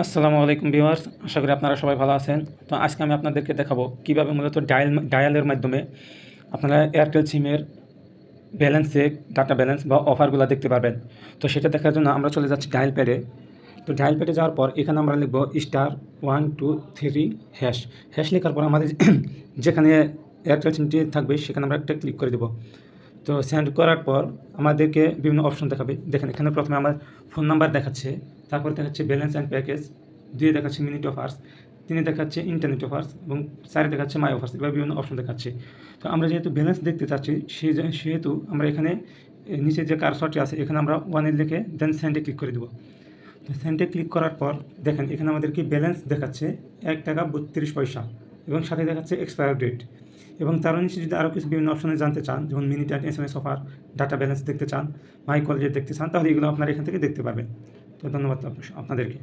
আসসালামু আলাইকুম ভিউয়ার্স, আশা করি আপনারা সবাই ভালো আছেন। তো আজকে আমি আপনাদেরকে দেখাবো কীভাবে মূলত ডায়ালের মাধ্যমে আপনারা এয়ারটেল সিমের ব্যালেন্স চেক, ডাটা ব্যালেন্স বা অফারগুলো দেখতে পারবেন। তো সেটা দেখার জন্য আমরা চলে যাচ্ছি ডায়াল প্যাডে। তো ডায়াল প্যাডে যাওয়ার পর এখানে আমরা লিখব *123# হ্যাশ লেখার পর আমাদের যেখানে এয়ারটেল সিমটি থাকবে সেখানে আমরা একটা ক্লিক করে দেবো। তো সেন্ড করার পর আমাদেরকে বিভিন্ন অপশন দেখাবে। দেখেন এখানে প্রথমে আমার ফোন নাম্বার দেখাচ্ছে, তারপর দেখাচ্ছে ব্যালেন্স অ্যান্ড প্যাকেজ, 2 দেখাচ্ছে মিনিট অফার্স, 3 দেখাচ্ছে ইন্টারনেট অফার্স এবং 4 দেখাচ্ছে মাই অফার্স। এভাবে বিভিন্ন অপশন দেখাচ্ছে। তো আমরা যেহেতু ব্যালেন্স দেখতে চাচ্ছি সেহেতু আমরা এখানে নিচে যে কার্সরটি আছে এখানে আমরা 1 লিখে দেন সেন্ডে ক্লিক করে দেবো। তো সেন্ডে ক্লিক করার পর দেখেন এখানে আমাদেরকে ব্যালেন্স দেখাচ্ছে ৳1.32 এবং সাথে দেখাচ্ছে এক্সপায়ার ডেট। এবং তার নিচে যদি আরও কিছু বিভিন্ন অপশনে জানতে চান, যেমন minute and SMS offer, data balance দেখতে চান, মাই কল রেট দেখতে চান, তাহলে এগুলো আপনারা এখান থেকে দেখতে পাবেন। তো ধন্যবাদ আপনাদেরকে।